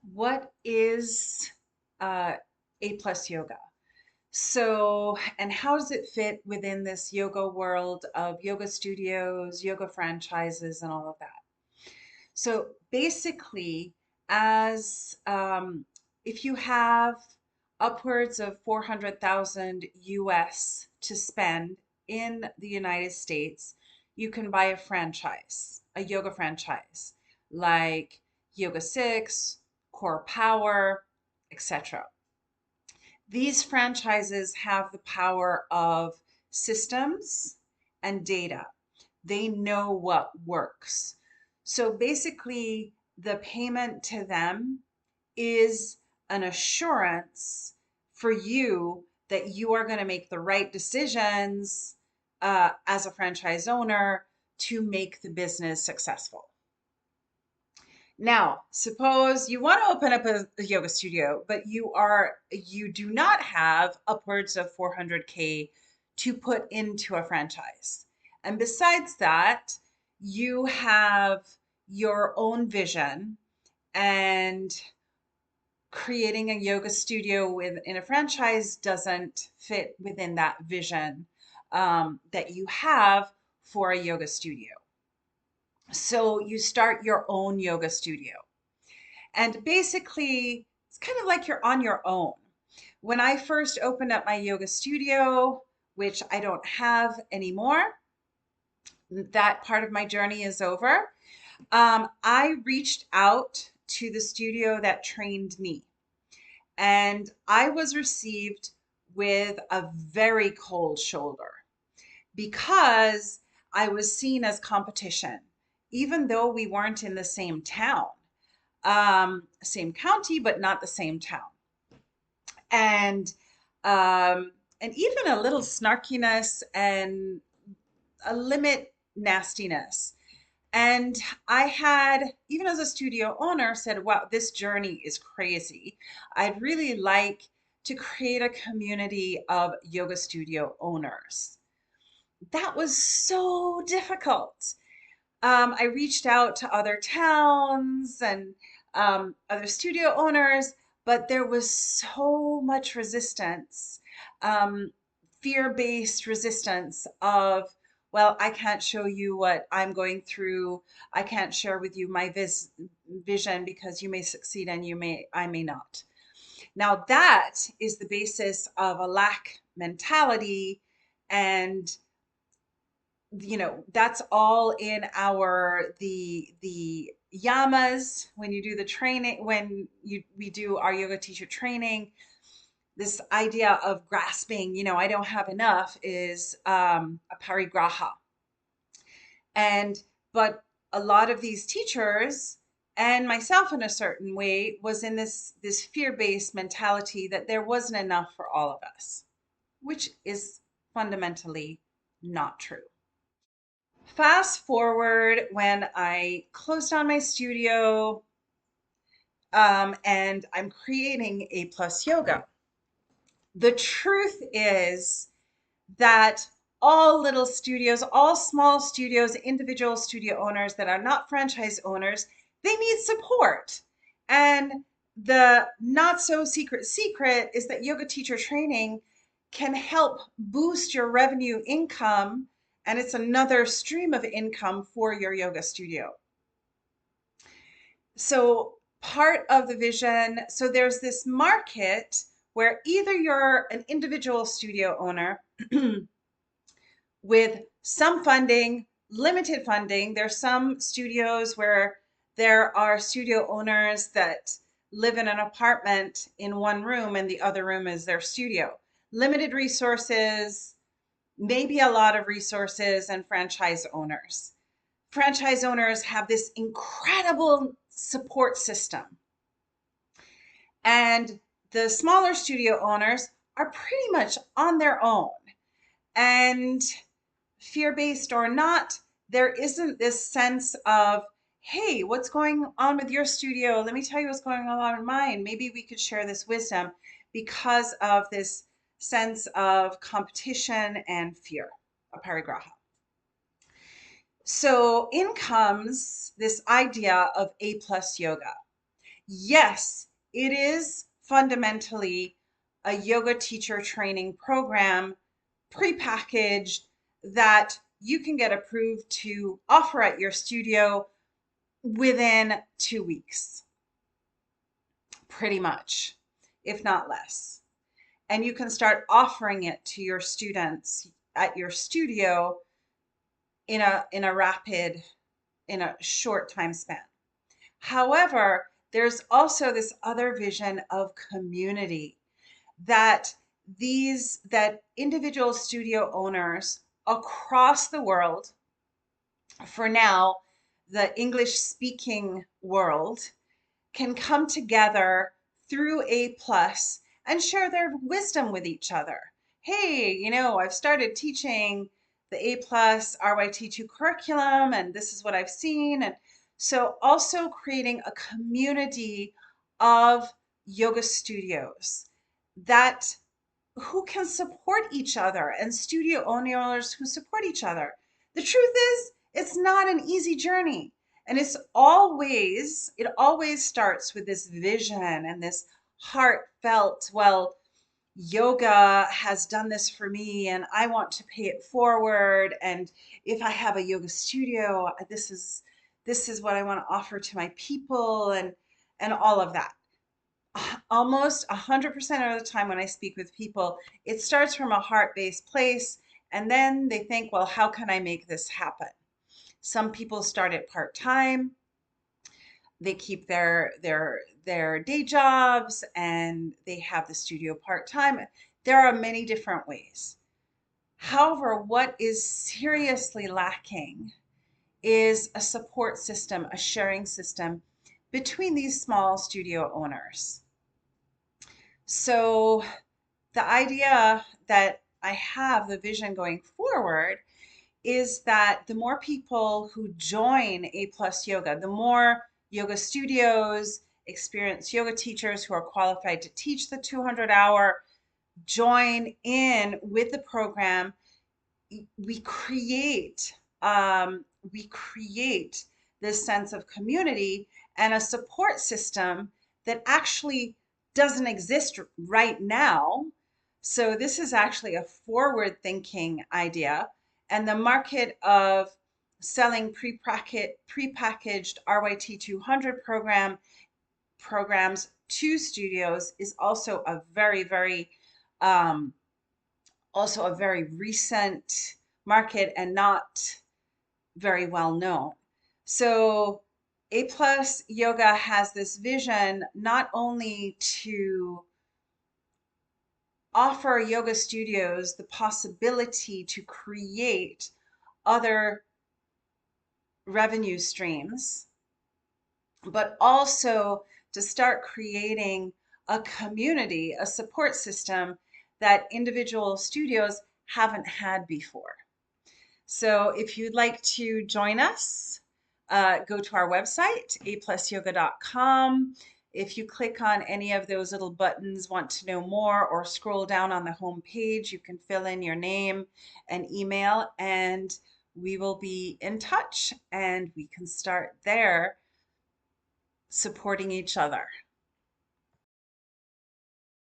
What is uh, A plus yoga? So, and how does it fit within this yoga world of yoga studios, yoga franchises, and all of that? So, basically, as if you have upwards of 400,000 US to spend in the United States, you can buy a franchise, a yoga franchise like Yoga Six, Core Power, etc. These franchises have the power of systems and data. They know what works. So basically, the payment to them is an assurance for you that you are going to make the right decisions as a franchise owner to make the business successful. Now, suppose you want to open up a yoga studio, but you do not have upwards of 400K to put into a franchise. And besides that, you have your own vision, and creating a yoga studio within a franchise doesn't fit within that vision that you have for a yoga studio. So you start your own yoga studio. And basically, it's kind of like you're on your own. When I first opened up my yoga studio, which I don't have anymore, that part of my journey is over. I reached out to the studio that trained me, and I was received with a very cold shoulder because I was seen as competition, even though we weren't in the same town, same county, but not the same town. And and even a little snarkiness and a limit nastiness. And I had, even as a studio owner, said, wow, this journey is crazy. I'd really like to create a community of yoga studio owners. That was so difficult. I reached out to other towns and other studio owners, but there was so much resistance, um, fear-based resistance of, well, I can't show you what I'm going through. I can't share with you my vision because you may succeed and I may not. Now that is the basis of a lack mentality, and that's all in our the yamas. When you do the training, when you we do our yoga teacher training, this idea of grasping, I don't have enough, is a parigraha. And but a lot of these teachers, and myself in a certain way, was in this fear-based mentality that there wasn't enough for all of us, which is fundamentally not true. Fast forward when I closed down my studio, and I'm creating A Plus Yoga. The truth is that all little studios, all small studios, individual studio owners that are not franchise owners, they need support. And the not so secret is that yoga teacher training can help boost your revenue income, and it's another stream of income for your yoga studio. So part of the vision, so there's this market where either you're an individual studio owner with some funding, limited funding. There's some studios where there are studio owners that live in an apartment in one room and the other room is their studio. Limited resources, maybe a lot of resources, and franchise owners. Franchise owners have this incredible support system. And the smaller studio owners are pretty much on their own. And fear-based or not, there isn't this sense of, hey, what's going on with your studio? Let me tell you what's going on in mine. Maybe we could share this wisdom, because of this sense of competition and fear, aparigraha. So in comes this idea of A plus yoga. yes, it is fundamentally a yoga teacher training program prepackaged that you can get approved to offer at your studio within 2 weeks, pretty much, if not less. And you can start offering it to your students at your studio in a short time span. However, there's also this other vision of community that that individual studio owners across the world, for now, the English speaking world, can come together through A plus and share their wisdom with each other. Hey, I've started teaching the A plus RYT2 curriculum, and this is what I've seen. And so also creating a community of yoga studios that who can support each other and studio owners who support each other. The truth is, it's not an easy journey. And it always starts with this vision and this heartfelt, well, yoga has done this for me and I want to pay it forward. And if I have a yoga studio, this is what I want to offer to my people and all of that. Almost 100% of the time when I speak with people, it starts from a heart-based place, and then they think, well, how can I make this happen? Some people start it part-time. They keep their day jobs and they have the studio part-time. There are many different ways. However, what is seriously lacking is a support system, a sharing system between these small studio owners. So the idea that I have, the vision going forward, is that the more people who join A Plus Yoga, the more yoga studios, experienced yoga teachers who are qualified to teach the 200-hour join in with the program, we create we create this sense of community and a support system that actually doesn't exist right now. So this is actually a forward thinking idea, and the market of selling prepackaged RYT 200 programs to studios is um, also a very recent market and not very well known. So A Plus Yoga has this vision not only to offer yoga studios the possibility to create other revenue streams, but also to start creating a community, a support system that individual studios haven't had before. So if you'd like to join us, go to our website, aplusyoga.com. If you click on any of those little buttons, want to know more, or scroll down on the home page, you can fill in your name and email, and we will be in touch and we can start there supporting each other.